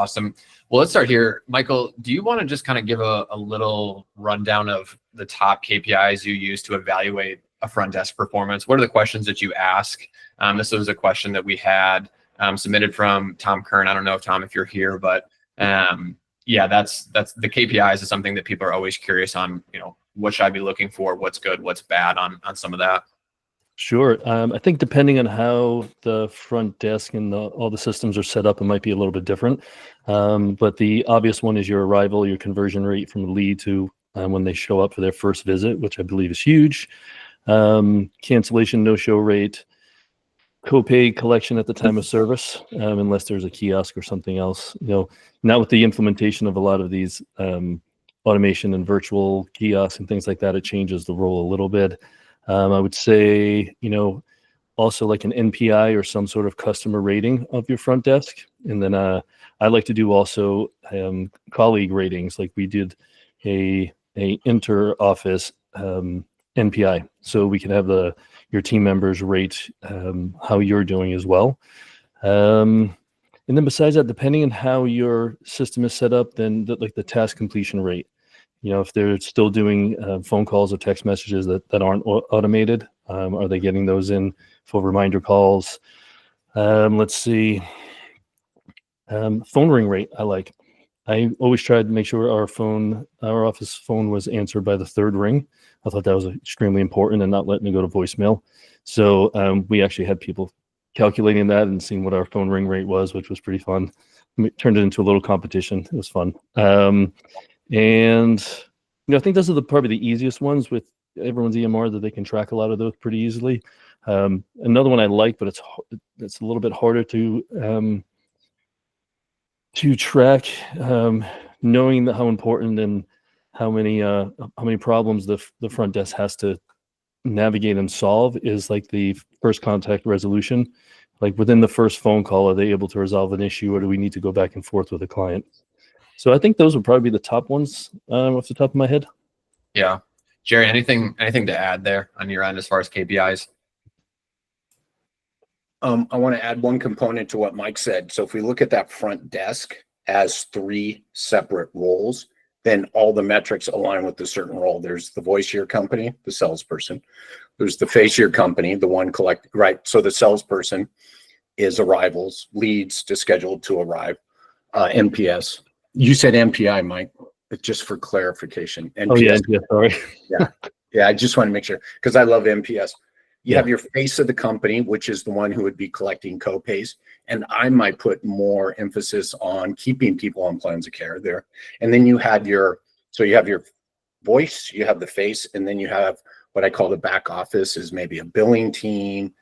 Awesome. Well, let's start here. Michael, do you want to just kind of give a little rundown of the top KPIs you use to evaluate a front desk performance? What are the questions that you ask? This was a question that we had submitted from Tom Kern. I don't know, Tom, if you're here, but yeah, that's the KPIs is something that people are always curious on. What should I be looking for? What's good? What's bad on some of that? Sure. I think depending on how the front desk and all the systems are set up, it might be a little bit different. But the obvious one is your arrival, your conversion rate from lead to when they show up for their first visit, which I believe is huge. Cancellation, no-show rate, copay collection at the time of service, unless there's a kiosk or something else. Not with the implementation of a lot of these automation and virtual kiosks and things like that, it changes the role a little bit. I would say, also like an NPI or some sort of customer rating of your front desk. And then I like to do also colleague ratings. Like we did a inter-office NPI. So we can have your team members rate how you're doing as well. And then besides that, depending on how your system is set up, then the task completion rate. If they're still doing phone calls or text messages that aren't automated, are they getting those in for reminder calls? Let's see. Phone ring rate, I always tried to make sure our office phone was answered by the third ring. I thought that was extremely important and not letting it go to voicemail. So we actually had people calculating that and seeing what our phone ring rate was, which was pretty fun. We turned it into a little competition. It was fun. And I think those are probably the easiest ones with everyone's EMR that they can track a lot of those pretty easily. Another one I like, but it's a little bit harder to track, knowing how important and how many problems the front desk has to navigate and solve is like the first contact resolution. Like within the first phone call, are they able to resolve an issue, or do we need to go back and forth with a client? So I think those would probably be the top ones off the top of my head. Yeah. Jerry, anything to add there on your end as far as KPIs? I want to add one component to what Mike said. So if we look at that front desk as 3 separate roles, then all the metrics align with a certain role. There's the voice of your company, the salesperson. There's the face of your company, the one right? So the salesperson is arrivals, leads to scheduled to arrive, NPS. You said MPI, Mike, just for clarification. NPS. Oh, yeah, NPS, sorry. Yeah, I just want to make sure, because I love NPS. You have your face of the company, which is the one who would be collecting copays. And I might put more emphasis on keeping people on plans of care there. And then you have your voice, you have the face, and then you have what I call the back office is maybe a billing team,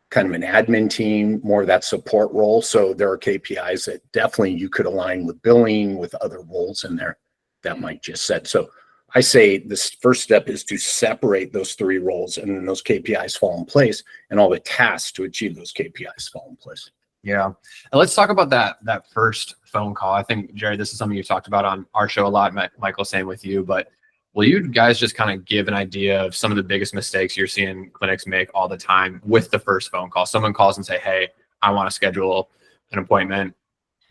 kind of an admin team, more of that support role. So there are KPIs that definitely you could align with billing, with other roles in there that Mike just said. So I say this first step is to separate those 3 roles, and then those KPIs fall in place, and all the tasks to achieve those KPIs fall in place. Yeah. And let's talk about that first phone call. I think, Jerry, this is something you talked about on our show a lot. Michael, same with you, but will you guys just kind of give an idea of some of the biggest mistakes you're seeing clinics make all the time with the first phone call? Someone calls and say, hey, I want to schedule an appointment.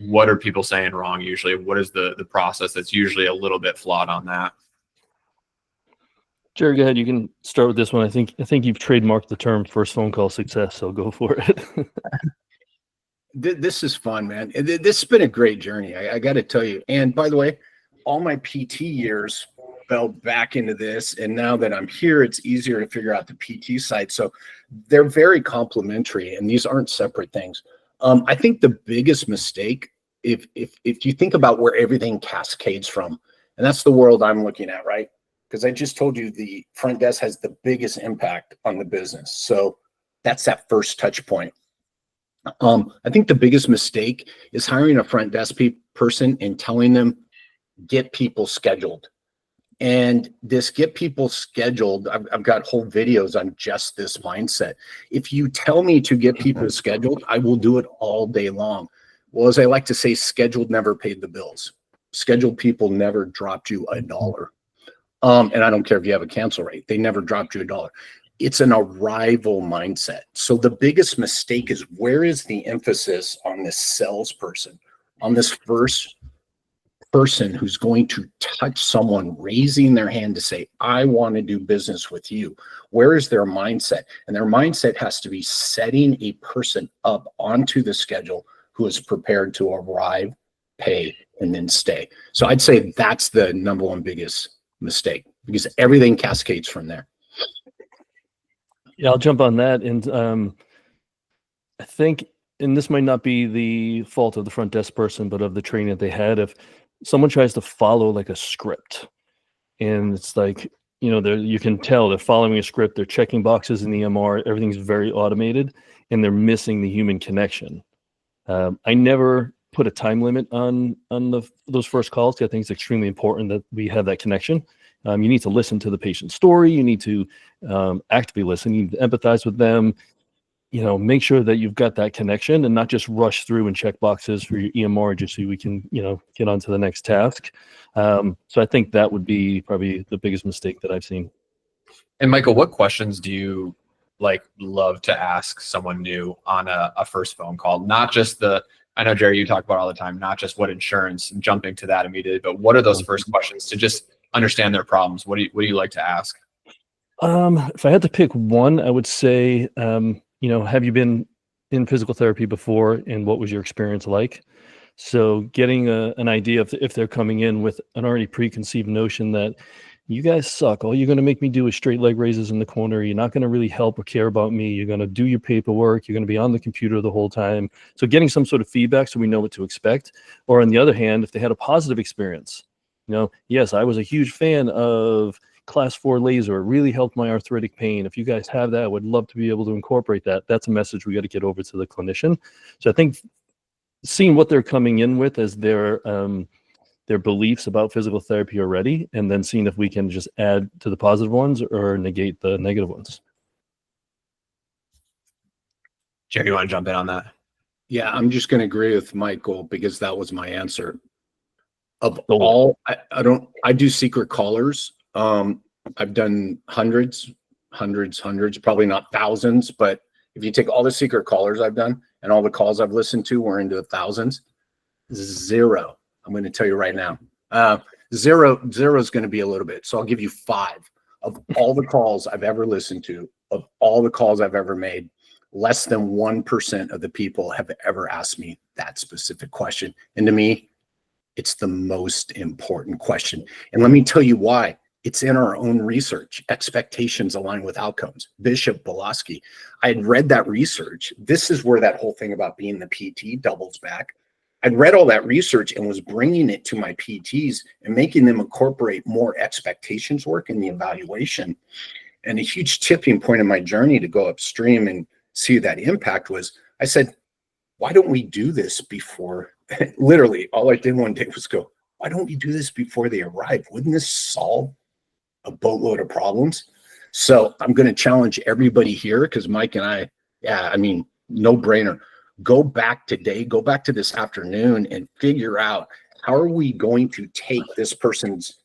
What are people saying wrong usually? What is the process that's usually a little bit flawed on that? Jerry, go ahead. You can start with this one. I think you've trademarked the term first phone call success, so go for it. This is fun, man. This has been a great journey. I got to tell you. And by the way, all my PT years fell back into this, and now that I'm here, it's easier to figure out the PT side. So they're very complementary, and these aren't separate things. I think the biggest mistake, if you think about where everything cascades from, and that's the world I'm looking at, right? Because I just told you the front desk has the biggest impact on the business. So that's that first touch point. I think the biggest mistake is hiring a front desk person and telling them, get people scheduled. And this get people scheduled, I've got whole videos on just this mindset. If you tell me to get people scheduled, I will do it all day long. Well, as I like to say, scheduled never paid the bills. Scheduled people never dropped you $1. And I don't care if you have a cancel rate, they never dropped you $1. It's an arrival mindset. So the biggest mistake is, where is the emphasis on this salesperson on this first person who's going to touch someone raising their hand to say, I want to do business with you? Where is their mindset? And their mindset has to be setting a person up onto the schedule who is prepared to arrive, pay, and then stay. So I'd say that's the number one biggest mistake, because everything cascades from there. Yeah, I'll jump on that. And I think, and this might not be the fault of the front desk person, but of the training that they had. If someone tries to follow like a script, and it's like, you can tell they're following a script, they're checking boxes in the EMR, everything's very automated, and they're missing the human connection. I never put a time limit on those first calls. I think it's extremely important that we have that connection. You need to listen to the patient's story. You need to actively listen. You need to empathize with them. Make sure that you've got that connection and not just rush through and check boxes for your EMR just so we can, get on to the next task. So I think that would be probably the biggest mistake that I've seen. And Michael, what questions do you love to ask someone new on a first phone call? Not just I know, Jerry, you talk about all the time, not just what insurance and jumping to that immediately, but what are those first questions to just understand their problems? What do you like to ask? If I had to pick one, I would say, have you been in physical therapy before, and what was your experience like? So getting an idea if they're coming in with an already preconceived notion that you guys suck, all you're going to make me do is straight leg raises in the corner, you're not going to really help or care about me, you're going to do your paperwork, you're going to be on the computer the whole time. So getting some sort of feedback so we know what to expect. Or on the other hand, if they had a positive experience, yes, I was a huge fan of Class 4 laser, it really helped my arthritic pain. If you guys have that, I would love to be able to incorporate that. That's a message we got to get over to the clinician. So I think seeing what they're coming in with as their beliefs about physical therapy already, and then seeing if we can just add to the positive ones or negate the negative ones. Jerry, you want to jump in on that? Yeah, I'm just going to agree with Michael because that was my answer. Of all, I do secret callers. I've done hundreds, probably not thousands, but if you take all the secret callers I've done and all the calls I've listened to, we're into the thousands. Zero. I'm going to tell you right now. Zero is going to be a little bit. So I'll give you 5 of all the calls I've ever listened to, of all the calls I've ever made. Less than 1% of the people have ever asked me that specific question. And to me, it's the most important question. And let me tell you why. It's in our own research. Expectations align with outcomes. Bishop Belaski. I had read that research. This is where that whole thing about being the PT doubles back. I'd read all that research and was bringing it to my PTs and making them incorporate more expectations work in the evaluation. And a huge tipping point in my journey to go upstream and see that impact was, I said, why don't we do this before? Literally, all I did one day was go, why don't we do this before they arrive? Wouldn't this solve a boatload of problems? So I'm going to challenge everybody here because Mike and I, no brainer. Go back today, go back to this afternoon and figure out how are we going to take this person's,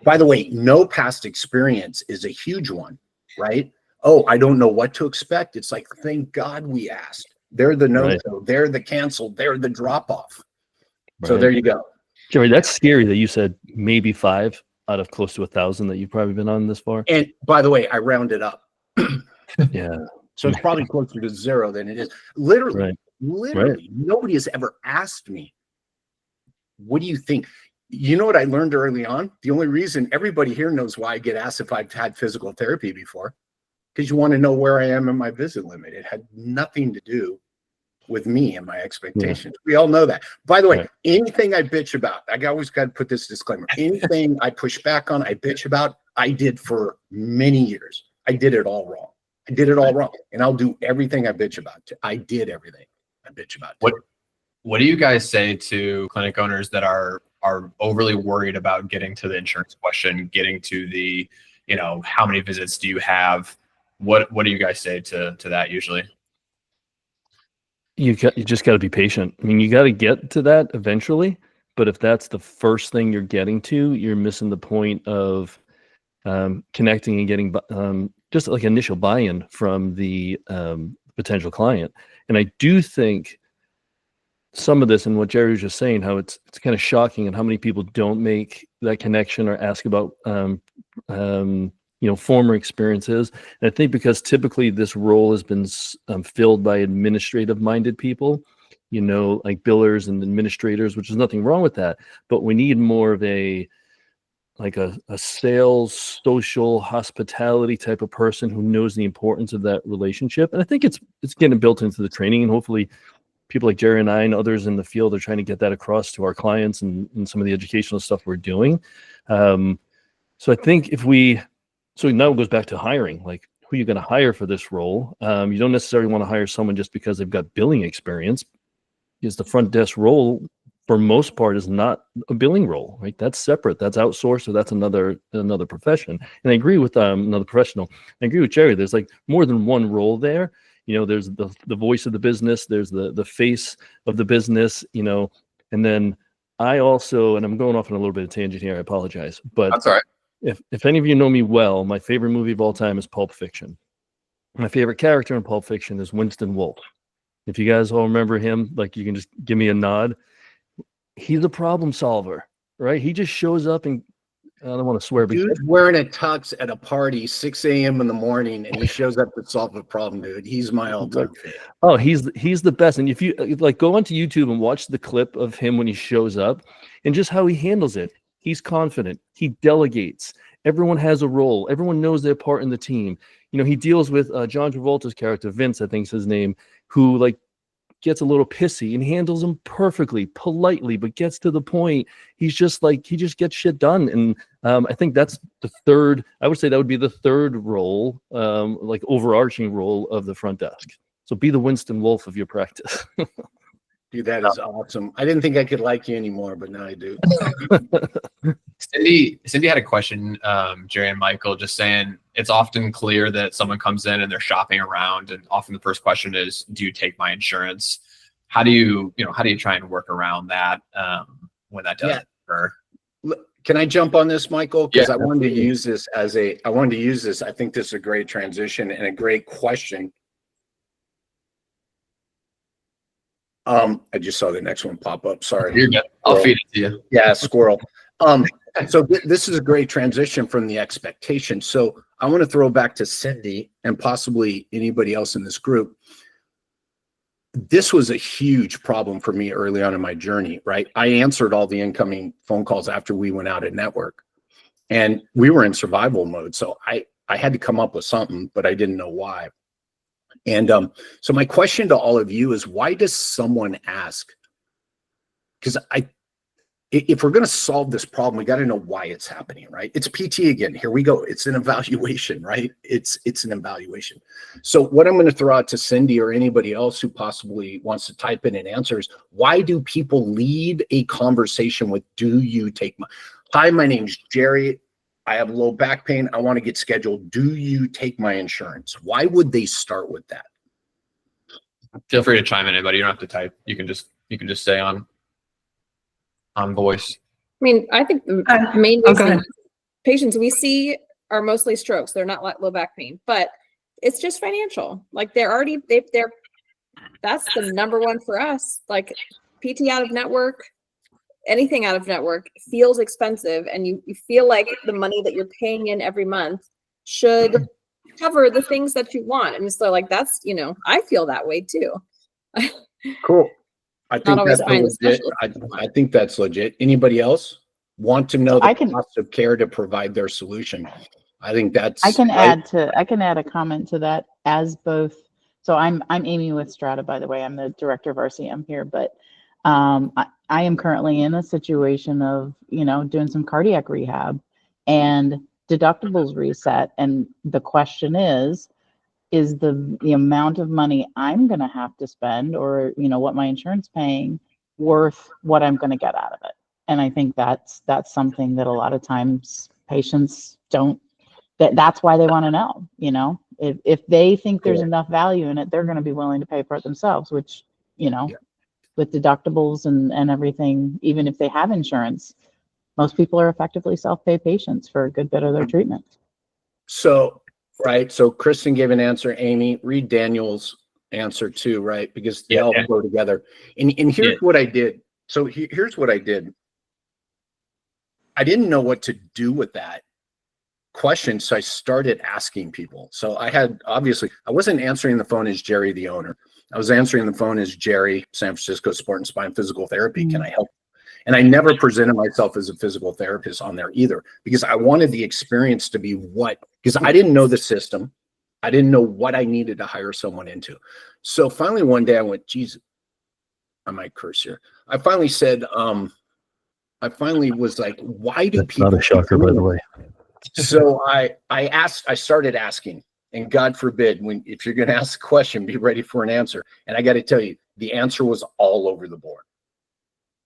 by the way, no past experience is a huge one, right? Oh, I don't know what to expect. It's like, thank God we asked. They're the no-show, they're the canceled, they're the drop-off. Right. So there you go. Jerry, that's scary that you said maybe 5 out of close to 1,000 that you've probably been on this far. And by the way, I rounded up. Yeah. So it's probably closer to 0 than it is. Literally, nobody has ever asked me, what do you think? You know what I learned early on? The only reason everybody here knows why I get asked if I've had physical therapy before, because you want to know where I am in my visit limit. It had nothing to do with me and my expectations. We all know that. By the way, anything I bitch about, I always got to put this disclaimer. Anything I push back on, I bitch about, I did for many years. I did it all wrong. And I'll do everything I bitch about. I did everything I bitch about. What do you guys say to clinic owners that are overly worried about getting to the insurance question, getting to the, how many visits do you have? What do you guys say to that usually? You just got to be patient. I mean, you got to get to that eventually, but if that's the first thing you're getting to, you're missing the point of connecting and getting just like initial buy-in from the potential client. And I do think some of this and what Jerry was just saying, how it's kind of shocking and how many people don't make that connection or ask about former experiences. And I think because typically this role has been filled by administrative minded people, like billers and administrators, which is nothing wrong with that, but we need more of a sales, social, hospitality type of person who knows the importance of that relationship. And I think it's getting built into the training, and hopefully people like Jerry and I and others in the field are trying to get that across to our clients and some of the educational stuff we're doing. So I think so now it goes back to hiring, like who you're going to hire for this role. You don't necessarily want to hire someone just because they've got billing experience, because the front desk role for most part is not a billing role, right? That's separate, that's outsourced, so that's another profession. And I agree with another professional. I agree with Jerry. There's like more than one role there. There's the voice of the business, there's the face of the business, and then I also, and I'm going off on a little bit of tangent here, I apologize, but That's all right. If any of you know me well, my favorite movie of all time is Pulp Fiction. My favorite character in Pulp Fiction is Winston Wolfe. If you guys all remember him, like you can just give me a nod. He's a problem solver, right? He just shows up and I don't want to swear, but Dude's wearing a tux at a party, 6 a.m. in the morning, and he shows up to solve a problem, dude. He's my all-time favorite. Oh, he's the best. And if you like go onto YouTube and watch the clip of him when he shows up and just how he handles it, he's confident. He delegates. Everyone has a role. Everyone knows their part in the team. He deals with John Travolta's character, Vince, I think is his name, who like gets a little pissy and handles him perfectly, politely, but gets to the point. He just gets shit done. And I think that's I would say that would be the third role, like overarching role of the front desk. So be the Winston Wolfe of your practice. Dude, that is awesome. I didn't think I could like you anymore, but now I do. Cindy had a question, Jerry and Michael, just saying it's often clear that someone comes in and they're shopping around, and often the first question is, "Do you take my insurance?" How do you try and work around that when that doesn't occur? Can I jump on this, Michael? Because Yeah, I wanted to use this I think this is a great transition and a great question. I just saw the next one pop up. Sorry. You're good. I'll feed it to you. Yeah, squirrel. So this is a great transition from the expectation. So I want to throw back to Cindy and possibly anybody else in this group. This was a huge problem for me early on in my journey, right? I answered all the incoming phone calls after we went out at network, and we were in survival mode. So I had to come up with something, but I didn't know why. And so my question to all of you is, why does someone ask? Because if we're going to solve this problem, we got to know why it's happening, right? It's PT again. Here we go. It's an evaluation, right? It's an evaluation. So what I'm going to throw out to Cindy or anybody else who possibly wants to type in an answer is, why do people lead a conversation with, "Do you take my..." "Hi, my name's Jerry. I have low back pain. I want to get scheduled. Do you take my insurance?" Why would they start with that? Feel free to chime in, anybody. You don't have to type. You can just say on voice. I mean, I think the main reason patients we see are mostly strokes. They're not like low back pain, but it's just financial. Like they're that's the number one for us. Like PT out of network, anything out of network feels expensive, and you feel like the money that you're paying in every month should cover the things that you want. And so like, that's, I feel that way too. Cool. I think that's legit. I think that's legit. Anybody else want to know the cost of care to provide their solution? I think that's. I can add a comment to that as both. So I'm Amy with Strata, by the way. I'm the director of RCM here, but I am currently in a situation of doing some cardiac rehab, and deductibles reset, and the question is the amount of money I'm going to have to spend, or what my insurance paying, worth what I'm going to get out of it? And I think that's something that a lot of times patients don't. That's why they want to know. If they think there's enough value in it, they're going to be willing to pay for it themselves. Which with deductibles and everything, even if they have insurance, most people are effectively self-pay patients for a good bit of their treatment. So, right. So Kristen gave an answer. Amy, read Daniel's answer too, right? Because they Yeah, all yeah. go together. And here's Yeah. what I did. So here's what I did. I didn't know what to do with that question, so I started asking people. So I wasn't answering the phone as Jerry, the owner. I was answering the phone as Jerry, San Francisco Sport and Spine Physical Therapy. Can I help? And I never presented myself as a physical therapist on there either, because I wanted the experience to be because I didn't know the system. I didn't know what I needed to hire someone into. So finally one day I went, geez, I might curse here. I finally said, I finally was like, why do That's people not a shocker, by the way. So I started asking, and God forbid, if you're going to ask a question, be ready for an answer. And I got to tell you, the answer was all over the board.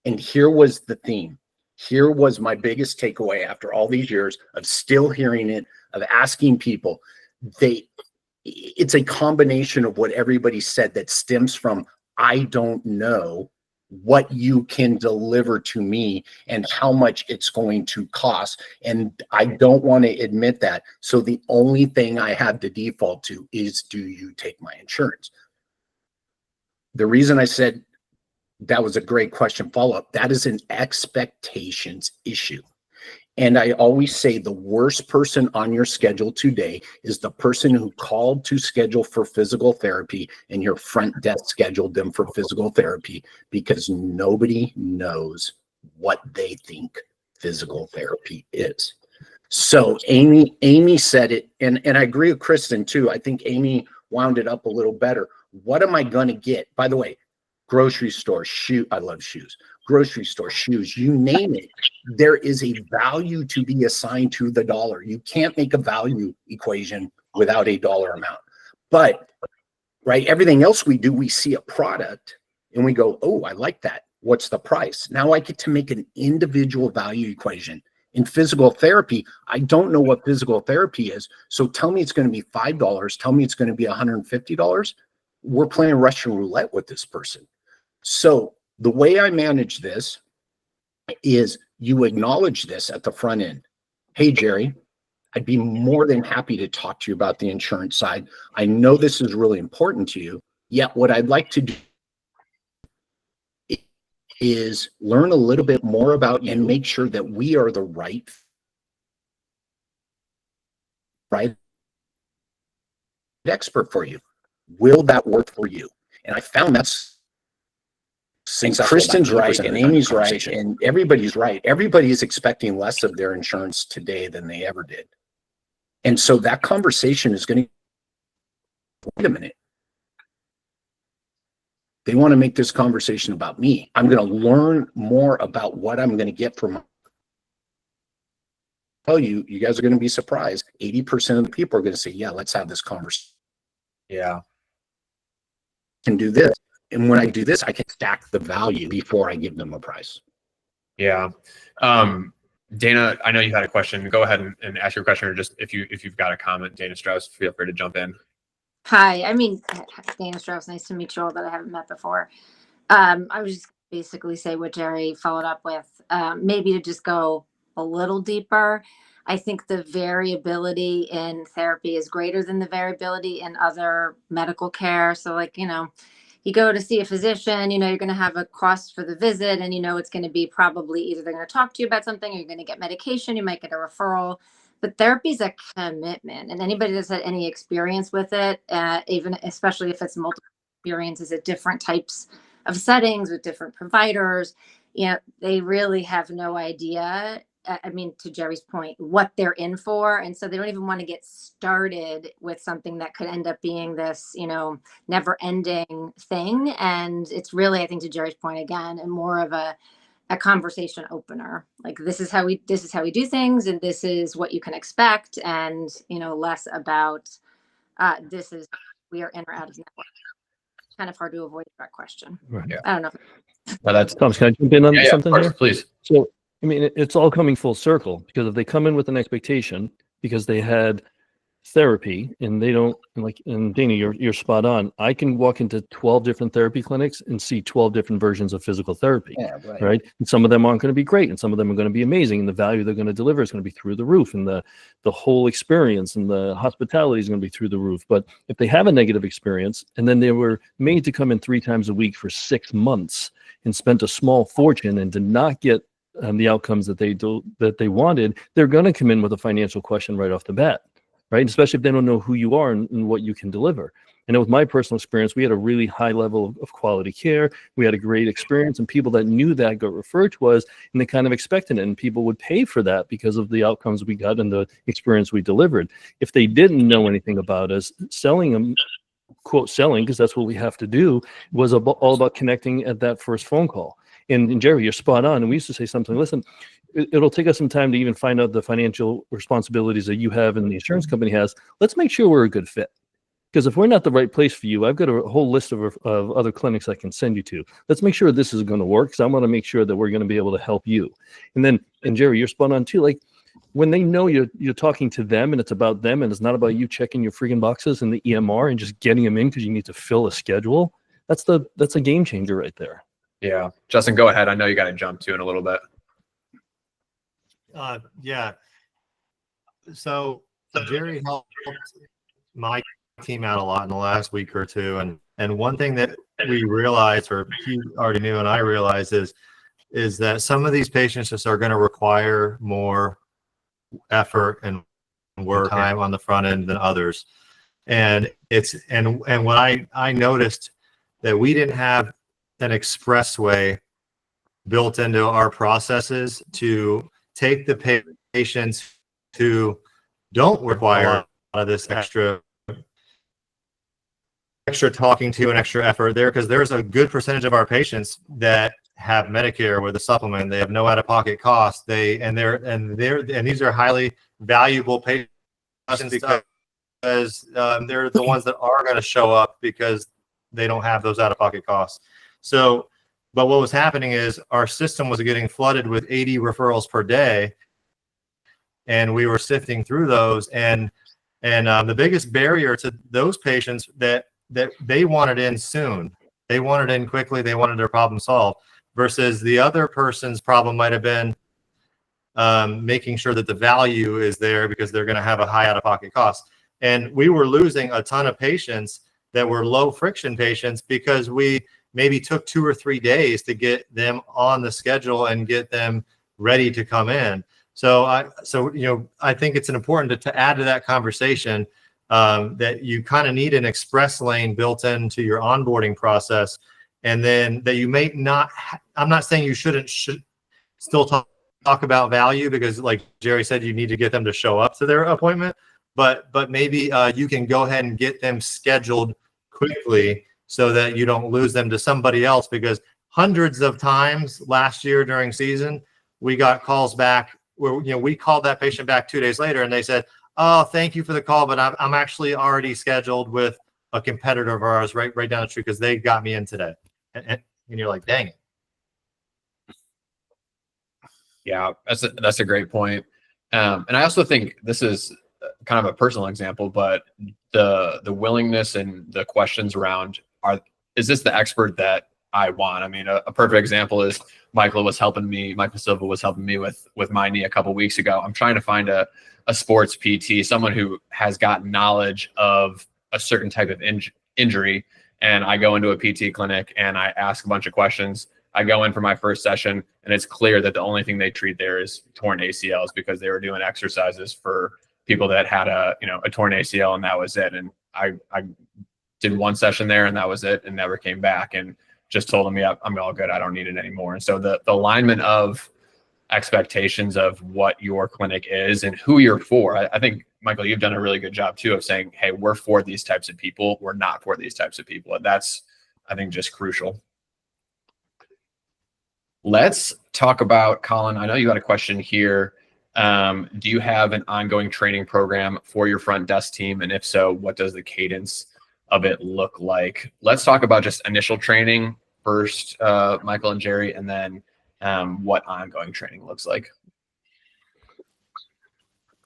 And here was the theme. Here was my biggest takeaway after all these years of still hearing it, of asking people. It's a combination of what everybody said that stems from, I don't know what you can deliver to me and how much it's going to cost. And I don't want to admit that. So the only thing I have to default to is, do you take my insurance? The reason I said that was a great question follow-up, that is an expectations issue. And I always say the worst person on your schedule today is the person who called to schedule for physical therapy and your front desk scheduled them for physical therapy, because nobody knows what they think physical therapy is. So Amy said it, and I agree with Kristen too. I think Amy wound it up a little better. What am I going to get? By the way, grocery store, I love shoes. Grocery store, shoes, you name it. There is a value to be assigned to the dollar. You can't make a value equation without a dollar amount. But, right, everything else we do, we see a product and we go, oh, I like that. What's the price? Now I get to make an individual value equation. In physical therapy, I don't know what physical therapy is. So tell me it's going to be $5. Tell me it's going to be $150. We're playing Russian roulette with this person. So the way I manage this is you acknowledge this at the front end. Hey, Jerry, I'd be more than happy to talk to you about the insurance side. I know this is really important to you. Yet what I'd like to do is learn a little bit more about you and make sure that we are the right expert for you. Will that work for you? And I found that's, and Kristen's right, and Amy's right, and everybody's right. Everybody is expecting less of their insurance today than they ever did. And so that conversation is going to, wait a minute. They want to make this conversation about me. I'm going to learn more about what I'm going to get from. Tell you, you guys are going to be surprised. 80% of the people are going to say, yeah, let's have this conversation. Yeah. Can do this. And when I do this, I can stack the value before I give them a price. Yeah. Dana, I know you had a question. Go ahead and ask your question, or just if you've got a comment, Dana Strauss, feel free to jump in. Hi, Dana Strauss. Nice to meet you all that I haven't met before. I was just basically say what Jerry followed up with, maybe to just go a little deeper. I think the variability in therapy is greater than the variability in other medical care. So like, you go to see a physician, you're going to have a cost for the visit, and it's going to be probably either they're going to talk to you about something, or you're going to get medication, you might get a referral. But therapy is a commitment, and anybody that's had any experience with it, even especially if it's multiple experiences at different types of settings with different providers, they really have no idea. I mean, to Jerry's point, what they're in for. And so they don't even want to get started with something that could end up being this, never ending thing. And it's really, I think, to Jerry's point again, and more of a conversation opener. Like, this is how we do things, and this is what you can expect. And, less about we are in or out of network. It's kind of hard to avoid that question. Right. Yeah. I don't know. Well, that's Thomas, can I jump in on something of course, here? please. So, I mean, it's all coming full circle, because if they come in with an expectation because they had therapy, and they don't like, and Dana, you're spot on. I can walk into 12 different therapy clinics and see 12 different versions of physical therapy. Yeah, right. Right. And some of them aren't going to be great, and some of them are going to be amazing, and the value they're going to deliver is going to be through the roof, and the whole experience and the hospitality is going to be through the roof. But if they have a negative experience and then they were made to come in 3 times a week for 6 months and spent a small fortune and did not get the outcomes that they wanted, they're going to come in with a financial question right off the bat. Right. Especially if they don't know who you are and what you can deliver. I know with my personal experience, we had a really high level of quality care. We had a great experience, and people that knew that got referred to us, and they kind of expected it, and people would pay for that because of the outcomes we got and the experience we delivered. If they didn't know anything about us, selling them, quote, selling, because that's what we have to do, was all about connecting at that first phone call. And Jerry, you're spot on. And we used to say something, listen, it'll take us some time to even find out the financial responsibilities that you have and the insurance company has. Let's make sure we're a good fit. Because if we're not the right place for you, I've got a whole list of other clinics I can send you to. Let's make sure this is going to work, because I want to make sure that we're going to be able to help you. And Jerry, you're spot on too. Like, when they know you're talking to them and it's about them and it's not about you checking your freaking boxes in the EMR and just getting them in because you need to fill a schedule, that's a game changer right there. Yeah. Justin, go ahead. I know you got to jump to in a little bit. Yeah. So Jerry helped my team out a lot in the last week or two. And one thing that we realized, or he already knew and I realized, is that some of these patients just are going to require more effort and work time on the front end than others. And when I noticed that we didn't have an expressway built into our processes to take the patients who don't require a lot of this extra talking to and extra effort there, because there's a good percentage of our patients that have Medicare with a supplement. They have no out-of-pocket costs. And these are highly valuable patients because they're the ones that are going to show up because they don't have those out-of-pocket costs. So, but what was happening is our system was getting flooded with 80 referrals per day, and we were sifting through those. And the biggest barrier to those patients that they wanted in soon, they wanted in quickly, they wanted their problem solved, versus the other person's problem might have been making sure that the value is there because they're going to have a high out-of-pocket cost. And we were losing a ton of patients that were low friction patients because we maybe took 2 or 3 days to get them on the schedule and get them ready to come in. So I think it's important to add to that conversation that you kind of need an express lane built into your onboarding process, and then that you may not. I'm not saying you should still talk about value, because like Jerry said, you need to get them to show up to their appointment, but maybe you can go ahead and get them scheduled quickly so that you don't lose them to somebody else, because hundreds of times last year during season, we got calls back where, we called that patient back 2 days later and they said, "Oh, thank you for the call, but I'm actually already scheduled with a competitor of ours right down the street because they got me in today." And you're like, dang it. Yeah, that's a great point. And I also think this is kind of a personal example, but the willingness and the questions around, is this the expert that I want? I mean, a perfect example is Michael Silva was helping me with my knee a couple weeks ago. I'm trying to find a sports PT, someone who has got knowledge of a certain type of injury. And I go into a PT clinic and I ask a bunch of questions. I go in for my first session and it's clear that the only thing they treat there is torn ACLs, because they were doing exercises for people that had a torn ACL, and that was it. And I did one session there and that was it, and never came back, and just told them, yeah, I'm all good. I don't need it anymore. And so the alignment of expectations of what your clinic is and who you're for. I think, Michael, you've done a really good job too of saying, hey, we're for these types of people. We're not for these types of people. And that's, I think, just crucial. Let's talk about, Colin, I know you got a question here. Do you have an ongoing training program for your front desk team? And if so, what does the cadence of it look like? Let's talk about just initial training first, Michael and Jerry, and then what ongoing training looks like.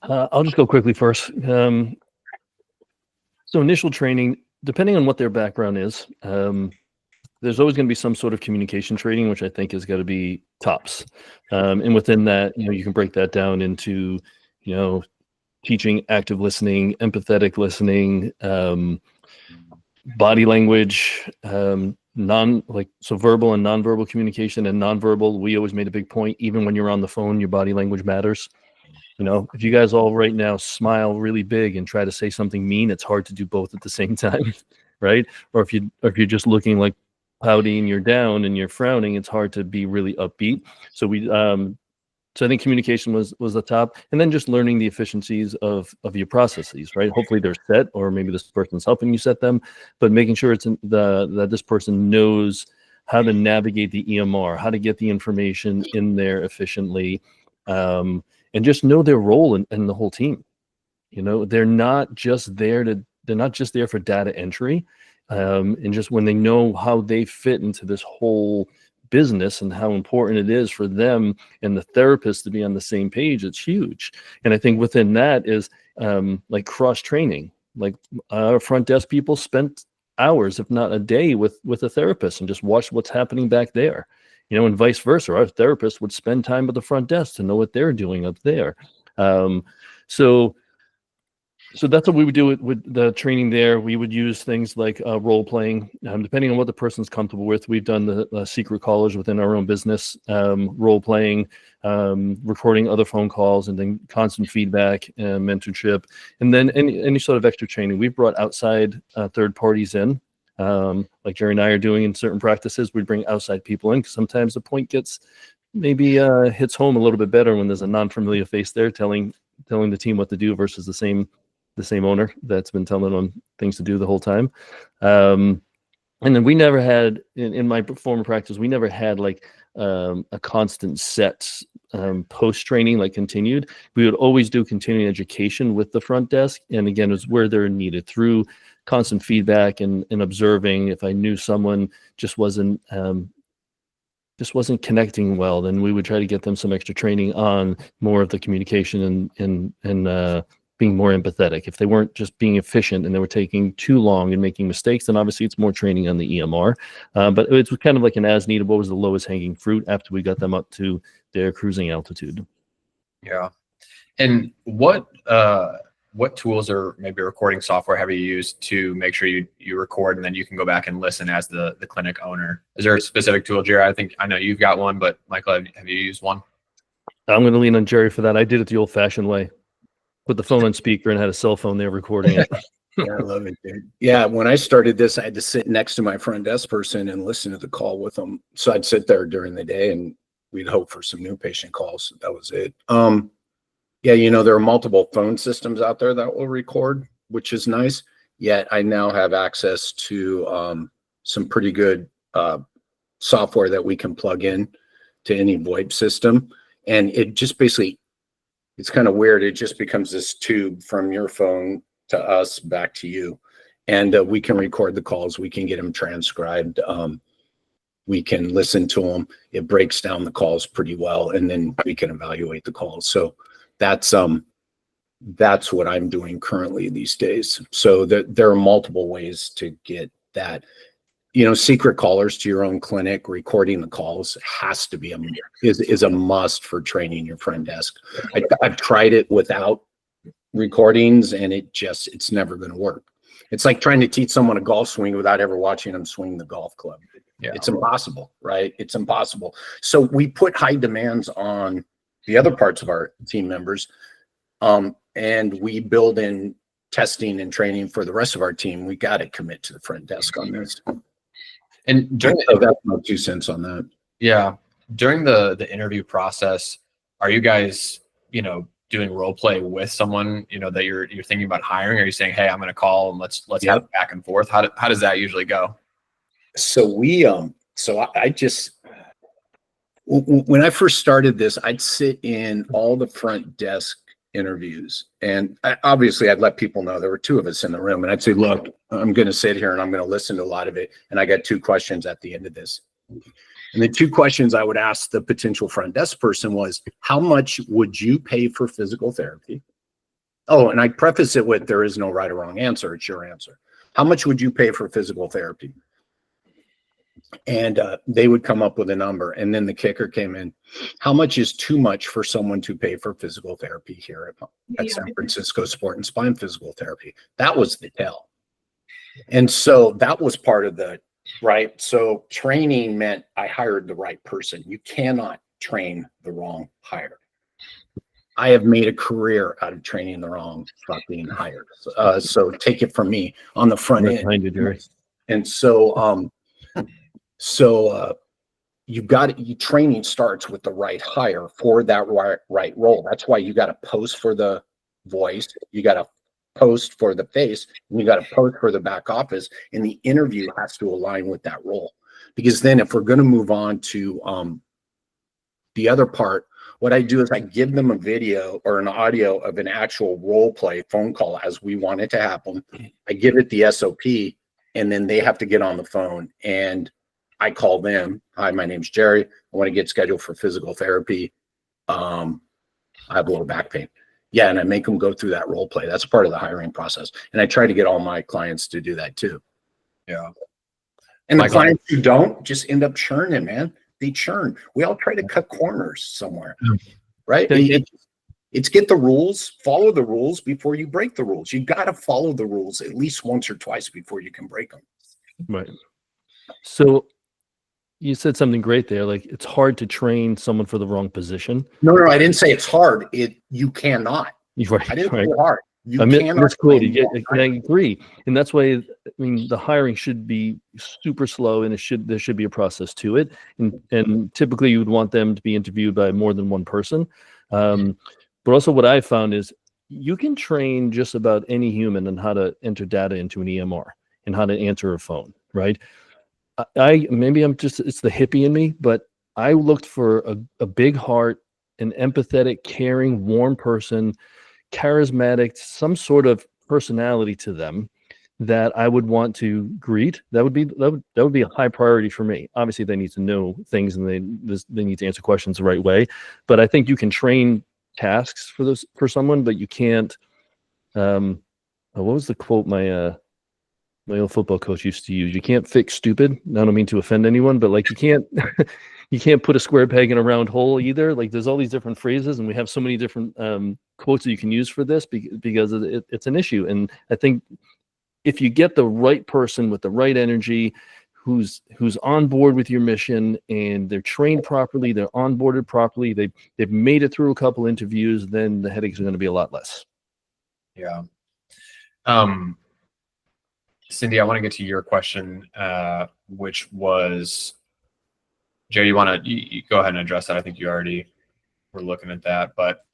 I'll just go quickly first. So initial training, depending on what their background is, there's always going to be some sort of communication training, which I think has got to be tops. And within that, you can break that down into, teaching active listening, empathetic listening, body language, so verbal and nonverbal communication. And nonverbal, we always made a big point, even when you're on the phone, your body language matters. If you guys all right now smile really big and try to say something mean, it's hard to do both at the same time, right? Or if you're just looking like pouty and you're down and you're frowning, it's hard to be really upbeat. So so I think communication was the top, and then just learning the efficiencies of your processes, right? Hopefully they're set, or maybe this person's helping you set them, but making sure that this person knows how to navigate the EMR, how to get the information in there efficiently, and just know their role in the whole team. They're not just there for data entry, and just when they know how they fit into this whole business and how important it is for them and the therapist to be on the same page, it's huge. And I think within that is like cross training. Like our front desk people spent hours, if not a day, with a therapist and just watched what's happening back there. And vice versa. Our therapist would spend time with the front desk to know what they're doing up there. So that's what we would do with the training there. We would use things like role playing, depending on what the person's comfortable with. We've done the secret callers within our own business, role playing, recording other phone calls, and then constant feedback, mentorship, and then any sort of extra training. We've brought outside third parties in, like Jerry and I are doing in certain practices. We bring outside people in because sometimes the point maybe hits home a little bit better when there's a non-familiar face there telling the team what to do versus the same owner that's been telling them things to do the whole time. And then we never had, in my former practice, we never had like a constant set post training, like continued. We would always do continuing education with the front desk. And again, it's where they're needed through constant feedback and observing. If I knew someone just wasn't connecting well, then we would try to get them some extra training on more of the communication and being more empathetic. If they weren't just being efficient and they were taking too long and making mistakes, then obviously it's more training on the EMR. But it was kind of like an as needed. What was the lowest hanging fruit after we got them up to their cruising altitude? Yeah. And what tools or maybe recording software have you used to make sure you record and then you can go back and listen as the clinic owner? Is there a specific tool, Jerry? I know you've got one, but Michael, have you used one? I'm going to lean on Jerry for that. I did it the old fashioned way. Put the phone on speaker and had a cell phone there recording it. Yeah, I love it, dude. Yeah, when I started this, I had to sit next to my front desk person and listen to the call with them. So I'd sit there during the day and we'd hope for some new patient calls. That was it. Yeah, there are multiple phone systems out there that will record, which is nice. Yet I now have access to some pretty good software that we can plug in to any VoIP system. And it just basically, it's kind of weird. It just becomes this tube from your phone to us back to you. And we can record the calls. We can get them transcribed. We can listen to them. It breaks down the calls pretty well. And then we can evaluate the calls. So that's what I'm doing currently these days. So there are multiple ways to get that. Secret callers to your own clinic, recording the calls has to be is a must for training your front desk. I've tried it without recordings and it's never going to work. It's like trying to teach someone a golf swing without ever watching them swing the golf club. Yeah. It's impossible, right? It's impossible. So we put high demands on the other parts of our team members, and we build in testing and training for the rest of our team. We got to commit to the front desk on this. And during that's my 2 cents on that. Yeah. During the interview process, are you guys, doing role play with someone, that you're thinking about hiring? Are you saying, hey, I'm going to call and let's have it back and forth? How does that usually go? So I just, when I first started this, I'd sit in all the front desk interviews. And obviously I'd let people know there were 2 of us in the room, and I'd say, look, I'm going to sit here and I'm going to listen to a lot of it. And I got 2 questions at the end of this. And the 2 questions I would ask the potential front desk person was, how much would you pay for physical therapy? Oh, and I preface it with there is no right or wrong answer. It's your answer. How much would you pay for physical therapy? And they would come up with a number. And then the kicker came in. How much is too much for someone to pay for physical therapy here at San Francisco Sport and Spine Physical Therapy? That was the tell. And so that was part of the, right? So training meant I hired the right person. You cannot train the wrong hire. I have made a career out of training the wrong fucking hire. So take it from me on the front end. Behind you, Jerry. And so, training starts with the right hire for that right role. That's why you got to post for the voice, you got to post for the face, and you got to post for the back office. And the interview has to align with that role. Because then if we're going to move on to the other part, what I do is I give them a video or an audio of an actual role play phone call as we want it to happen. I give it the SOP, and then they have to get on the phone, and I call them. Hi, my name's Jerry. I want to get scheduled for physical therapy. I have a little back pain. Yeah, and I make them go through that role play. That's part of the hiring process. And I try to get all my clients to do that too. Yeah. And the clients who don't just end up churning, man. They churn. We all try to cut corners somewhere, right? It's get the rules, follow the rules before you break the rules. You got to follow the rules at least once or twice before you can break them. Right. So you said something great there. Like, it's hard to train someone for the wrong position. No, I didn't say it's hard. You cannot. Right. I didn't say hard. You I cannot. misquoted. I agree, and that's why I mean the hiring should be super slow, and there should be a process to it. And typically you would want them to be interviewed by more than one person. But also, what I found is you can train just about any human on how to enter data into an EMR and how to answer a phone. Right? Maybe it's the hippie in me, but I looked for a big heart, an empathetic, caring, warm person, charismatic, some sort of personality to them that I would want to greet. That would be a high priority for me. Obviously, they need to know things and they need to answer questions the right way. But I think you can train tasks for someone, but you can't. What was the quote my old football coach used to use? You can't fix stupid. I don't mean to offend anyone, but like you can't. You can't put a square peg in a round hole either. Like, there's all these different phrases, and we have so many different quotes that you can use for this because it's an issue. And I think if you get the right person with the right energy, who's on board with your mission, and they're trained properly, they're onboarded properly, they've made it through a couple interviews, then the headaches are going to be a lot less. Yeah. Cindy, I want to get to your question, which was, Jerry, you want to go ahead and address that? I think you already were looking at that, but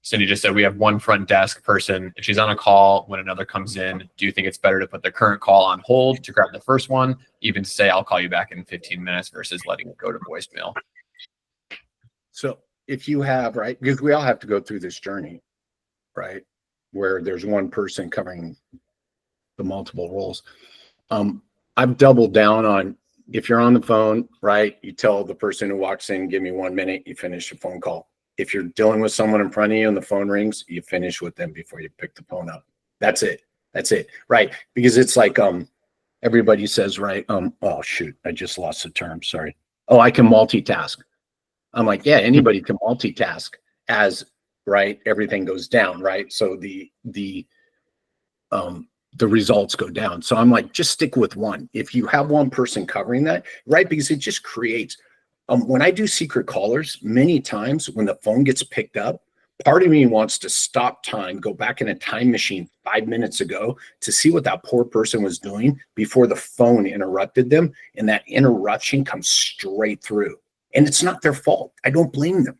Cindy just said we have one front desk person. If she's on a call when another comes in, do you think it's better to put the current call on hold to grab the first one, even to say I'll call you back in 15 minutes versus letting it go to voicemail? So if you have, right, because we all have to go through this journey, right, where there's one person covering the multiple roles. I've doubled down on, if you're on the phone, right, you tell the person who walks in, give me 1 minute, you finish the phone call. If you're dealing with someone in front of you and the phone rings, you finish with them before you pick the phone up. That's it. Right. Because it's like, everybody says, right. Oh shoot, I just lost the term. Sorry. Oh, I can multitask. I'm like, yeah, anybody can multitask as, right, everything goes down, right? So the results go down. So I'm like, just stick with one. If you have one person covering that, right? Because it just creates, when I do secret callers, many times when the phone gets picked up, part of me wants to stop time, go back in a time machine 5 minutes ago to see what that poor person was doing before the phone interrupted them. And that interruption comes straight through. And it's not their fault. I don't blame them.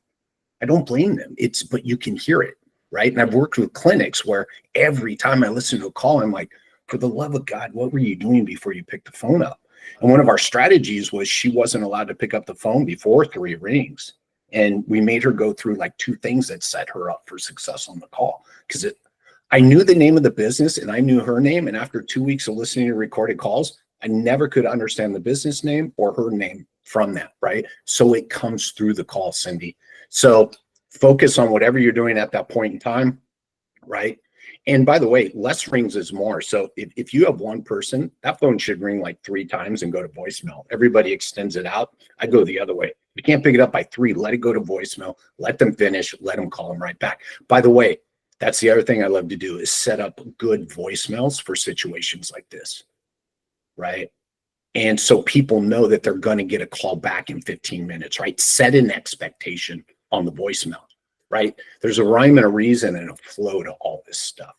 But you can hear it. Right. And I've worked with clinics where every time I listen to a call, I'm like, for the love of God, what were you doing before you picked the phone up? And one of our strategies was she wasn't allowed to pick up the phone before 3 rings. And we made her go through like 2 things that set her up for success on the call. Because I knew the name of the business and I knew her name. And after 2 weeks of listening to recorded calls, I never could understand the business name or her name from that. Right. So it comes through the call, Cindy. So focus on whatever you're doing at that point in time. right? And by the way, less rings is more. So if you have one person, that phone should ring like 3 times and go to voicemail. Everybody extends it out. I go the other way. If you can't pick it up by 3, let it go to voicemail. Let them finish. Let them call them right back. By the way, that's the other thing I love to do is set up good voicemails for situations like this, right? And so people know that they're going to get a call back in 15 minutes, right? Set an expectation on the voicemail, right? There's a rhyme and a reason and a flow to all this stuff.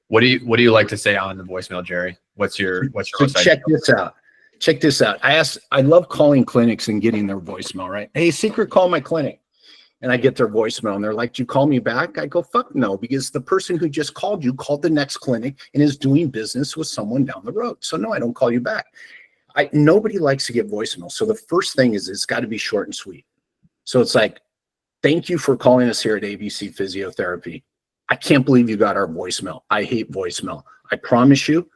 What do you like to say on the voicemail, Jerry? What's your So check this out. Check this out. I love calling clinics and getting their voicemail, right? Hey, secret call my clinic. And I get their voicemail and they're like, "Do you call me back?" I go, "Fuck no," because the person who just called you called the next clinic and is doing business with someone down the road. So no, I don't call you back. Nobody likes to get voicemail. So the first thing is it's got to be short and sweet. So it's like, "Thank you for calling us here at ABC Physiotherapy. I can't believe you got our voicemail. I hate voicemail. I promise you,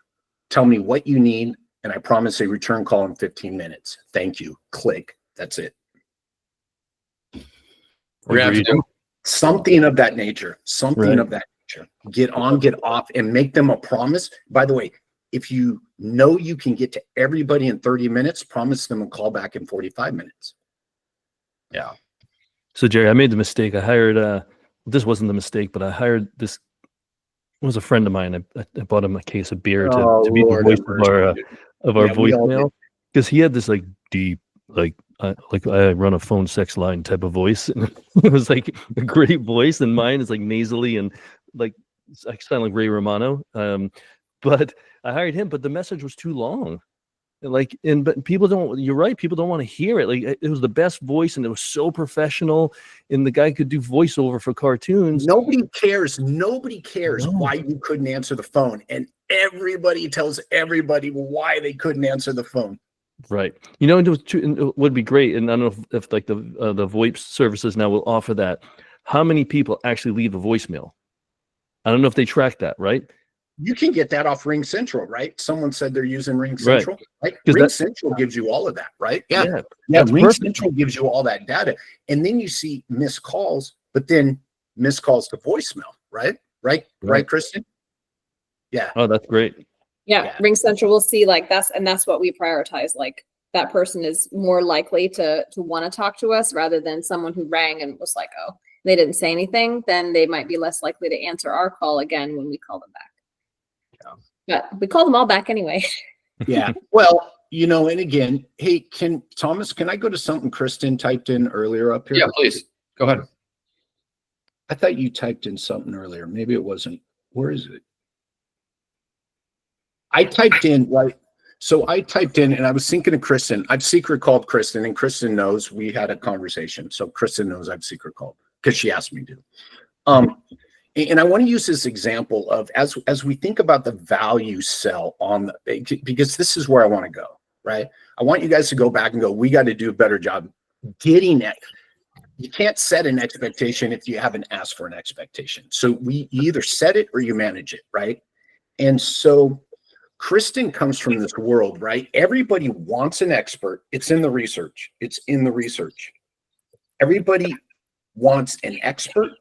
tell me what you need, and I promise a return call in 15 minutes. Thank you." Click. That's it. We're gonna have to do Something of that nature. Something Right. of that nature. Get on, get off, and make them a promise. By the way, if you know you can get to everybody in 30 minutes, promise them a call back in 45 minutes. Yeah. So Jerry, I made the mistake. I hired this wasn't the mistake, but I hired this was a friend of mine. I bought him a case of beer to be the Lord voice have of our mercy. our Yeah, we all voicemail because he had this like deep like I run a phone sex line type of voice. And it was like a great voice, and mine is like nasally and like I sound like Ray Romano. But I hired him, but the message was too long. But people don't. You're right. People don't want to hear it. Like it was the best voice, and it was so professional. And the guy could do voiceover for cartoons. Nobody cares. Nobody cares No. why you couldn't answer the phone. And everybody tells everybody why they couldn't answer the phone. Right. You know, and it would be great. And I don't know if like the VoIP services now will offer that. How many people actually leave a voicemail? I don't know if they track that, right? You can get that off Ring Central, right? Someone said they're using Ring Right. Central. Right? 'Cause Ring that- Central gives you all of that, right? Yeah. Yeah. Yeah. That's Ring perfect. Central gives you all that data. And then you see missed calls, but then missed calls to voicemail, right? Right, Right. Kristen? Yeah. Oh, that's great. Yeah, Yeah. Ring Central will see like that's what we prioritize. Like that person is more likely to want to talk to us rather than someone who rang and was like, oh, they didn't say anything. Then they might be less likely to answer our call again when we call them back. Yeah. But we call them all back anyway. Yeah. Well, and again, hey, Thomas, can I go to something Kristen typed in earlier up here? Yeah, please. Go ahead. I thought you typed in something earlier. Maybe it wasn't. Where is it? I typed in, right? So I typed in and I was thinking of Kristen. I've secret called Kristen, and Kristen knows we had a conversation. So Kristen knows I've secret called because she asked me to. And I want to use this example of as we think about the value sell because this is where I want to go, right? I want you guys to go back and go, we got to do a better job getting it. You can't set an expectation if you haven't asked for an expectation. So you either set it or you manage it, right? And so Kristen comes from this world, right? Everybody wants an expert. It's in the research. Everybody wants an expert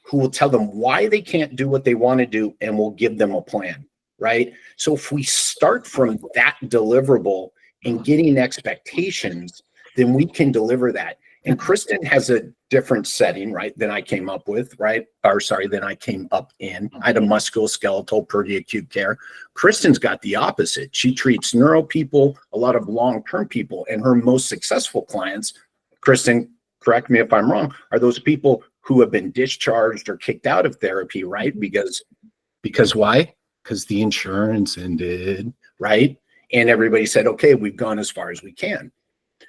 who will tell them why they can't do what they want to do and will give them a plan, right? So if we start from that deliverable and getting expectations, then we can deliver that. And Kristen has a different setting, right, than I came up with, right? Than I came up in. I had a musculoskeletal pretty acute care. Kristen's got the opposite. She treats neuro people, a lot of long-term people, and her most successful clients, Kristen, correct me if I'm wrong, are those people who have been discharged or kicked out of therapy, right? Because why? Because the insurance ended, right? And everybody said, okay, we've gone as far as we can.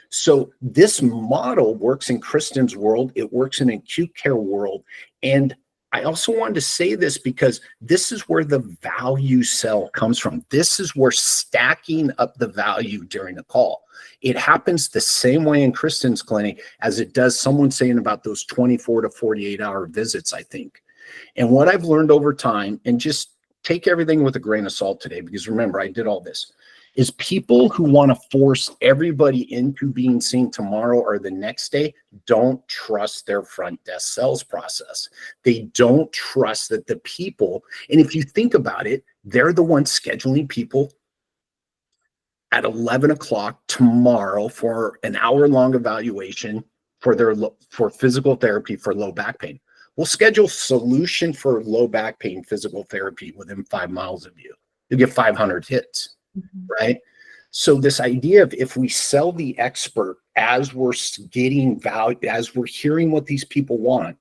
So this model works in Kristen's world. It works in acute care world. And I also wanted to say this because this is where the value sell comes from. This is where stacking up the value during a call. It happens the same way in Kristen's clinic as it does someone saying about those 24 to 48 hour visits, I think. And what I've learned over time, and just take everything with a grain of salt today, because remember, I did all this. is people who want to force everybody into being seen tomorrow or the next day don't trust their front desk sales process. They don't trust that the people, and if you think about it, they're the ones scheduling people at 11 o'clock tomorrow for an hour-long evaluation for physical therapy for low back pain. We'll schedule solution for low back pain physical therapy within 5 miles of you. You get 500 hits, right? So this idea of if we sell the expert as we're getting value, as we're hearing what these people want,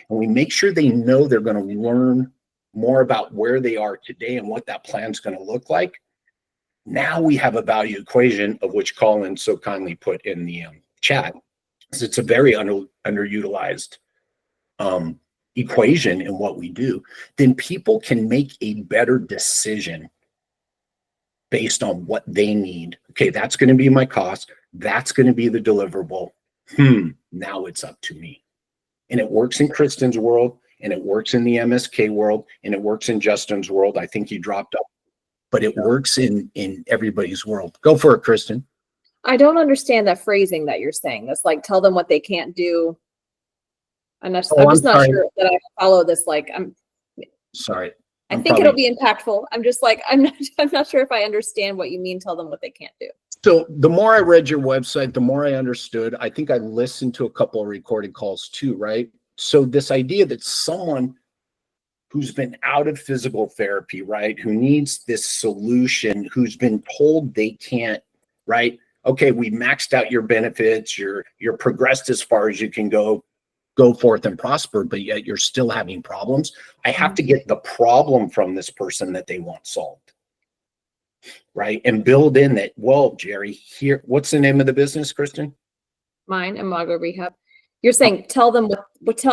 and we make sure they know they're going to learn more about where they are today and what that plan's going to look like, now we have a value equation, of which Colin so kindly put in the chat. It's a very underutilized equation in what we do. Then people can make a better decision based on what they need. Okay, that's going to be my cost. That's going to be the deliverable. Now it's up to me. And it works in Kristen's world, and it works in the MSK world, and it works in Justin's world. I think he dropped up, but it works in everybody's world. Go for it, Kristen. I don't understand that phrasing that you're saying. That's like, tell them what they can't do. I'm just not sure that I follow this. Like, I'm sorry. I think it'll be impactful. I'm just like, I'm not sure if I understand what you mean. Tell them what they can't do. So the more I read your website, the more I understood. I think I listened to a couple of recorded calls too, right? So this idea that someone who's been out of physical therapy, right, who needs this solution, who's been told they can't, right? Okay, we maxed out your benefits, you're progressed as far as you can go forth and prosper, but yet you're still having problems. I have to get the problem from this person that they want solved, right? And build in that, well, Jerry, here, what's the name of the business, Kristen? Mine, Imago Rehab. You're saying tell them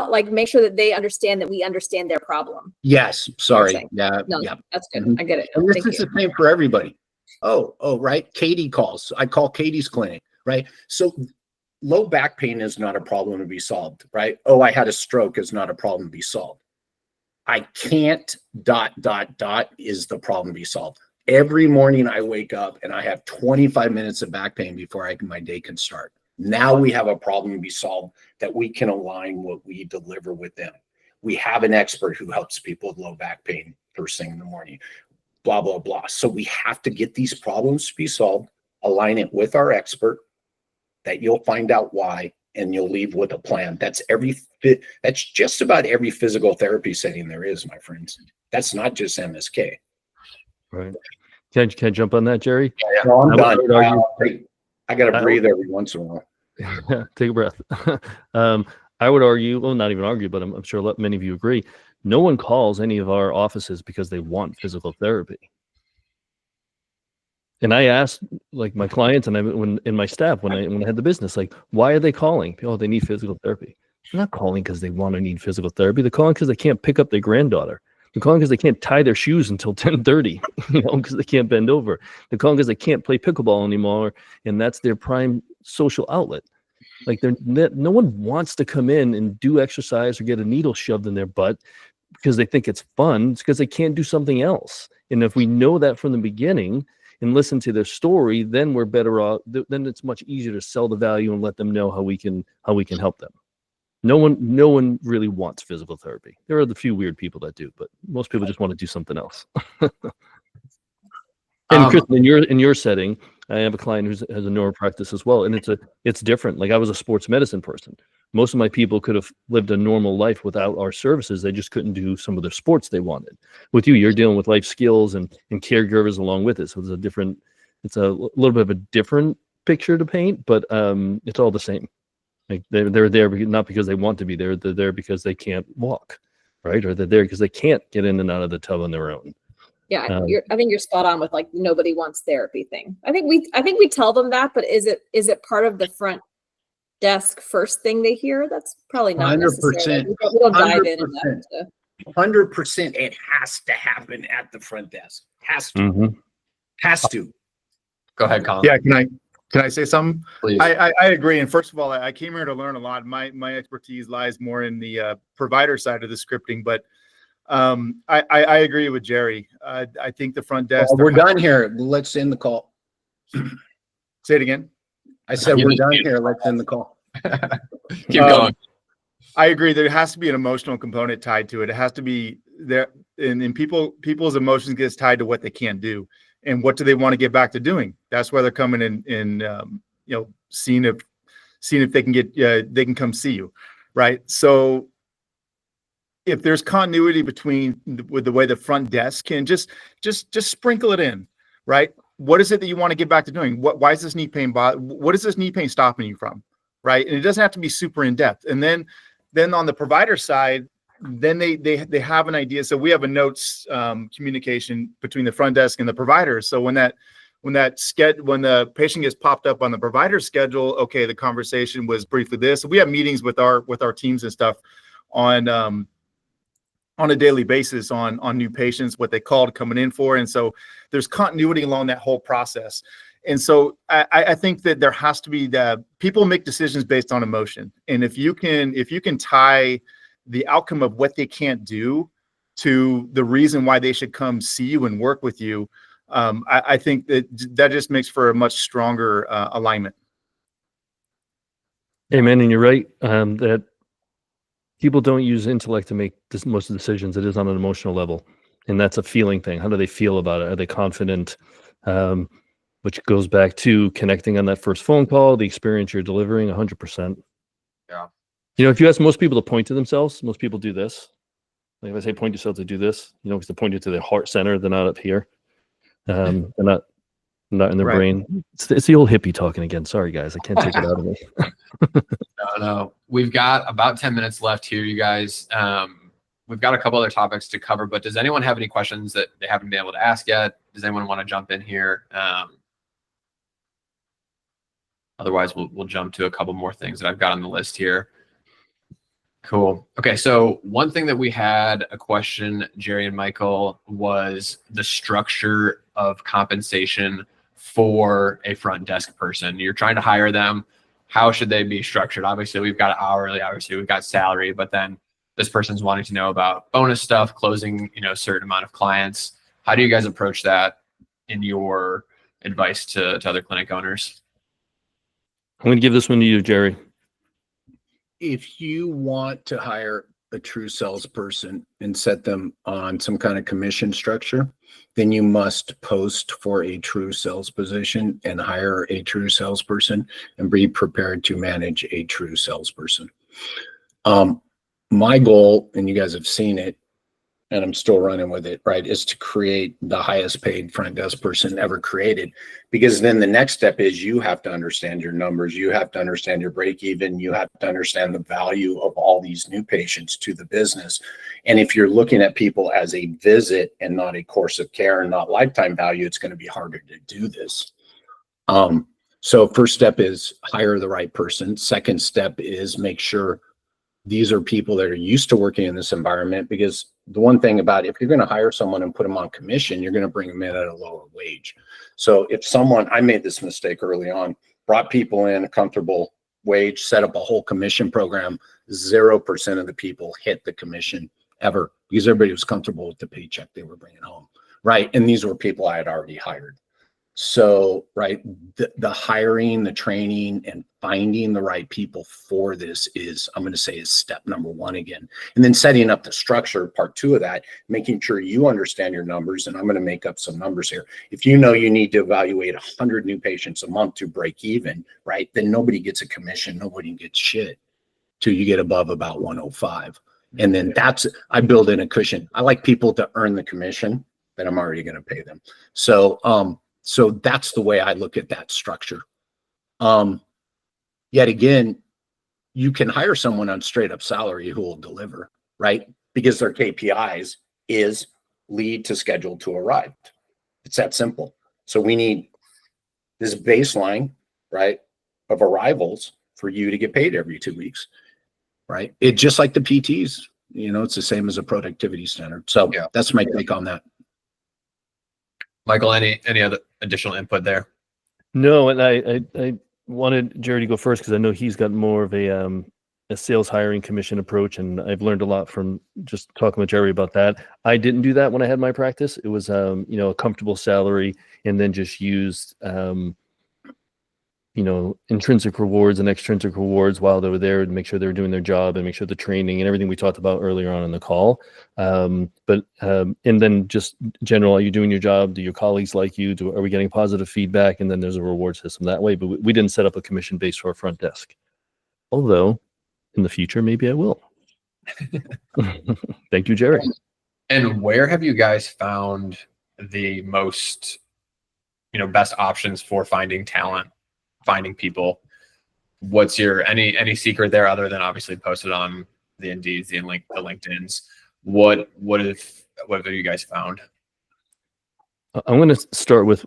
like make sure that they understand that we understand their problem. Yes, sorry. Yeah, no, yeah. That's good. I get it. And this is the same for everybody. Oh, right. Katie calls. I call Katie's clinic, right? So low back pain is not a problem to be solved, right? Oh, I had a stroke is not a problem to be solved. I can't ... is the problem to be solved. Every morning I wake up and I have 25 minutes of back pain before my day can start. Now we have a problem to be solved that we can align what we deliver with them. We have an expert who helps people with low back pain first thing in the morning, blah, blah, blah. So we have to get these problems to be solved, align it with our expert, that you'll find out why, and you'll leave with a plan. That's just about every physical therapy setting there is, my friends. That's not just MSK. Right. Can I jump on that, Jerry? Yeah, no, I'm done. I got to breathe every once in a while. Take a breath. I would argue, well, not even argue, but I'm sure many of you agree. No one calls any of our offices because they want physical therapy. And I asked like my clients and my staff when I had the business, like, why are they calling? Oh, they need physical therapy. They're not calling because they want to need physical therapy. They're calling because they can't pick up their granddaughter. They're calling because they can't tie their shoes until 10:30, because they can't bend over. They're calling because they can't play pickleball anymore, and that's their prime social outlet. Like no one wants to come in and do exercise or get a needle shoved in their butt because they think it's fun. It's because they can't do something else. And if we know that from the beginning and listen to their story, then we're better off. Then it's much easier to sell the value and let them know how we can help them. No one really wants physical therapy. There are the few weird people that do, but most people just want to do something else. And Chris, in your setting, I have a client who has a neuro practice as well, and it's different. Like I was a sports medicine person. Most of my people could have lived a normal life without our services. They just couldn't do some of the sports they wanted. With you, you're dealing with life skills and caregivers along with it. So it's a little bit of a different picture to paint, but it's all the same. Like they're there not because they want to be there. They're there because they can't walk, right? Or they're there because they can't get in and out of the tub on their own. Yeah, I think you're spot on with like nobody wants therapy thing. I think we tell them that, but is it part of the front desk first thing they hear? That's probably not 100%. We don't dive in enough to. 100%. It has to happen at the front desk. Has to. Mm-hmm. Has to. Go ahead, Colin. Yeah, can I say something? Please. I agree. And first of all, I came here to learn a lot. My expertise lies more in the provider side of the scripting, but I agree with Jerry. I think the front desk. We're done here. Let's end the call. Say it again. I said we're done here. Let's end the call. Keep going. I agree. There has to be an emotional component tied to it. It has to be there, and people's emotions gets tied to what they can't do and what do they want to get back to doing. That's why they're coming in seeing if they can they can come see you, right? So if there's continuity with the way the front desk can just sprinkle it in, right? What is it that you want to get back to doing? Why is this knee pain what is this knee pain stopping you from, right? And it doesn't have to be super in depth. And then on the provider side, then they have an idea. So we have a notes communication between the front desk and the provider. So when the patient gets popped up on the provider schedule, okay, the conversation was briefly this. So we have meetings with our teams and stuff on a daily basis on new patients, what they called coming in for. And so there's continuity along that whole process. And so I think that there has to be that people make decisions based on emotion. And if you can tie the outcome of what they can't do to the reason why they should come see you and work with you, I think that just makes for a much stronger alignment. Amen. And you're right that people don't use intellect to make most of the decisions. It is on an emotional level, and that's a feeling thing. How do they feel about it? Are they confident? Which goes back to connecting on that first phone call, the experience you're delivering 100%. Yeah. If you ask most people to point to themselves, most people do this. Like if I say point yourself to do this, because they're pointing to their heart center, they're not up here. They're not in their brain. It's the old hippie talking again. Sorry, guys. I can't take it out of me. No. We've got about 10 minutes left here, you guys. We've got a couple other topics to cover, but does anyone have any questions that they haven't been able to ask yet? Does anyone want to jump in here? Otherwise, we'll jump to a couple more things that I've got on the list here. Cool. Okay, so one thing that we had a question, Jerry and Michael, was the structure of compensation for a front desk person. You're trying to hire them. How should they be structured? Obviously, we've got hourly. Obviously, we've got salary. But then this person's wanting to know about bonus stuff, closing, a certain amount of clients. How do you guys approach that in your advice to other clinic owners? I'm going to give this one to you, Jerry. If you want to hire a true salesperson and set them on some kind of commission structure, then you must post for a true sales position and hire a true salesperson and be prepared to manage a true salesperson. My goal, and you guys have seen it, and I'm still running with it, right, is to create the highest paid front desk person ever created. Because then the next step is you have to understand your numbers. You have to understand your break even. You have to understand the value of all these new patients to the business. And if you're looking at people as a visit and not a course of care and not lifetime value, it's going to be harder to do this. So first step is hire the right person. Second step is make sure these are people that are used to working in this environment, because the one thing about if you're going to hire someone and put them on commission, you're going to bring them in at a lower wage. So if I made this mistake early on, brought people in a comfortable wage, set up a whole commission program, 0% of the people hit the commission ever because everybody was comfortable with the paycheck they were bringing home. Right. And these were people I had already hired. So, right, the hiring, the training, and finding the right people for this is, I'm going to say, is step number one again. And then setting up the structure, part two of that, making sure you understand your numbers. And I'm going to make up some numbers here. If you know you need to evaluate 100 new patients a month to break even, right, then nobody gets a commission. Nobody gets shit till you get above about 105. And then I build in a cushion. I like people to earn the commission that I'm already going to pay them. So that's the way I look at that structure. Yet again, you can hire someone on straight up salary who will deliver, right? Because their KPIs is lead to schedule to arrive. It's that simple. So we need this baseline, right, of arrivals for you to get paid every 2 weeks, right? It just like the PTs, it's the same as a productivity standard. So yeah, that's my take on that. Michael, any other additional input there? No, and I wanted Jerry to go first because I know he's got more of a a sales hiring commission approach, and I've learned a lot from just talking with Jerry about that. I didn't do that when I had my practice. It was a comfortable salary, and then just used intrinsic rewards and extrinsic rewards while they were there to make sure they were doing their job and make sure the training and everything we talked about earlier on in the call. And then just general, are you doing your job? Do your colleagues like you? Are we getting positive feedback? And then there's a reward system that way. But we didn't set up a commission base for our front desk. Although in the future, maybe I will. Thank you, Jerry. And where have you guys found the most, best options for finding talent, finding people? What's your any secret there other than obviously posted on the Indeeds, the LinkedIn's? What have you guys found? I'm going to start with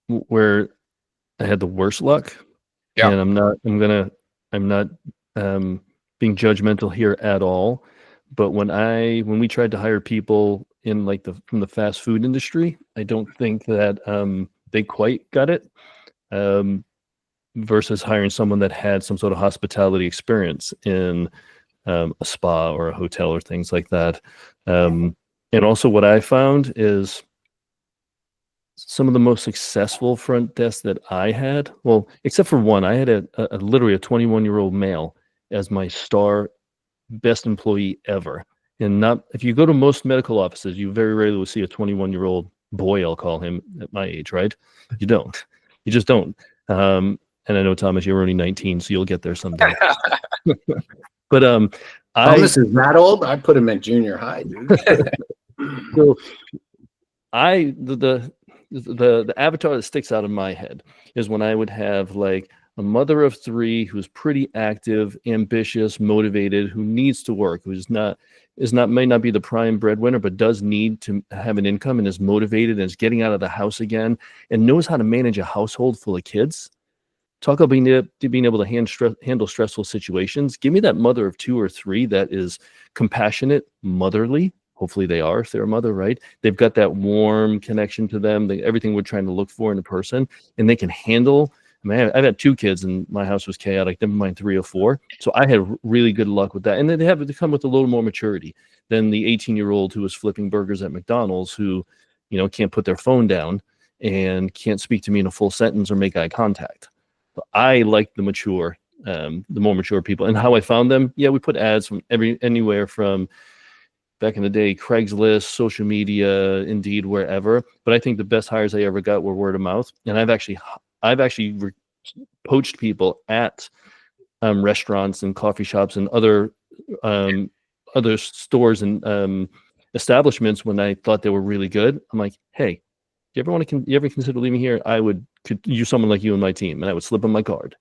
where I had the worst luck. Yeah. And I'm not being judgmental here at all. But when we tried to hire people in from the fast food industry, I don't think that they quite got it. Versus hiring someone that had some sort of hospitality experience in a spa or a hotel or things like that. And also what I found is some of the most successful front desks that I had, well, except for one, I had literally a 21-year-old male as my star best employee ever. And if you go to most medical offices, you very rarely will see a 21-year-old boy, I'll call him, at my age, right? You don't. You just don't. And I know, Thomas, you're only 19, so you'll get there someday. But Thomas is that old? I put him at junior high, dude. So the avatar that sticks out of my head is when I would have like a mother of three who's pretty active, ambitious, motivated, who needs to work, may not be the prime breadwinner, but does need to have an income and is motivated and is getting out of the house again and knows how to manage a household full of kids. Talk about being able to handle stressful situations. Give me that mother of two or three that is compassionate, motherly. Hopefully they are, if they're a mother, right? They've got that warm connection to them, everything we're trying to look for in a person, and they can handle. I mean, I've had 2 kids and my house was chaotic, never mind 3 or 4. So I had really good luck with that. And then they come with a little more maturity than the 18-year-old who was flipping burgers at McDonald's who, can't put their phone down and can't speak to me in a full sentence or make eye contact. But I like the more mature people. And how I found them, we put ads from anywhere from back in the day, Craigslist, social media, Indeed, wherever. But I think the best hires I ever got were word of mouth. And I've actually poached people at restaurants and coffee shops and other stores and establishments when I thought they were really good. I'm like, hey, you ever consider leaving here? Could use someone like you on my team, and I would slip them my card.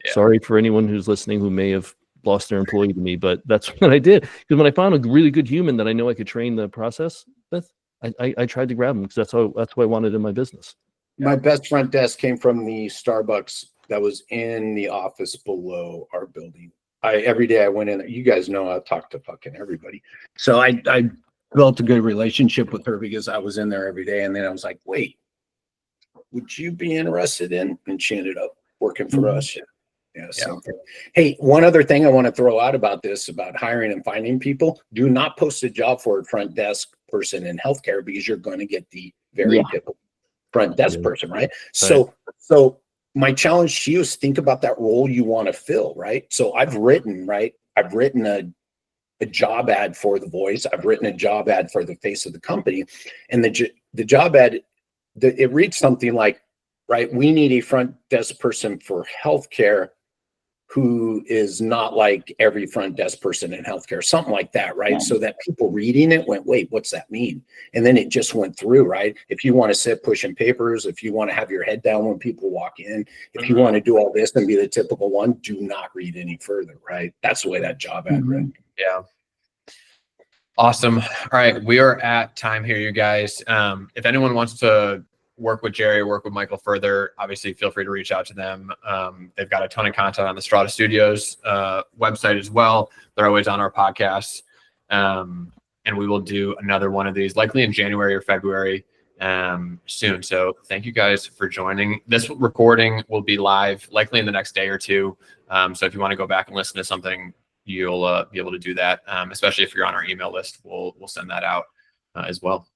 Yeah. Sorry for anyone who's listening who may have lost their employee to me, but that's what I did. Because when I found a really good human that I know I could train the process with, I tried to grab them because that's what I wanted in my business. My best front desk came from the Starbucks that was in the office below our building. Every day I went in there. You guys know I talk to fucking everybody. So I built a good relationship with her because I was in there every day. And then I was like, wait, would you be interested in? And she ended up working for us. Yeah. Same thing. Hey, one other thing I want to throw out about this, about hiring and finding people: do not post a job for a front desk person in healthcare because you're going to get the very typical front desk person, right? So my challenge to you is think about that role you want to fill, right? So I've written a job ad for The Voice. I've written a job ad for the face of the company, and the job ad, it reads something like, right, we need a front desk person for healthcare who is not like every front desk person in healthcare, something like that, right? Yeah. So that people reading it went, wait, what's that mean? And then it just went through, right? If you want to sit pushing papers, if you want to have your head down when people walk in, if you want to do all this and be the typical one, do not read any further, right? That's the way that job ad read. Yeah. Awesome. All right. We are at time here, you guys. If anyone wants to work with Jerry, work with Michael further, obviously feel free to reach out to them. They've got a ton of content on the Strata Studios website as well. They're always on our podcast. And we will do another one of these likely in January or February. soon. So thank you guys for joining. This recording will be live likely in the next day or two. So if you want to go back and listen to something, you'll be able to do that. Especially if you're on our email list, we'll send that out as well.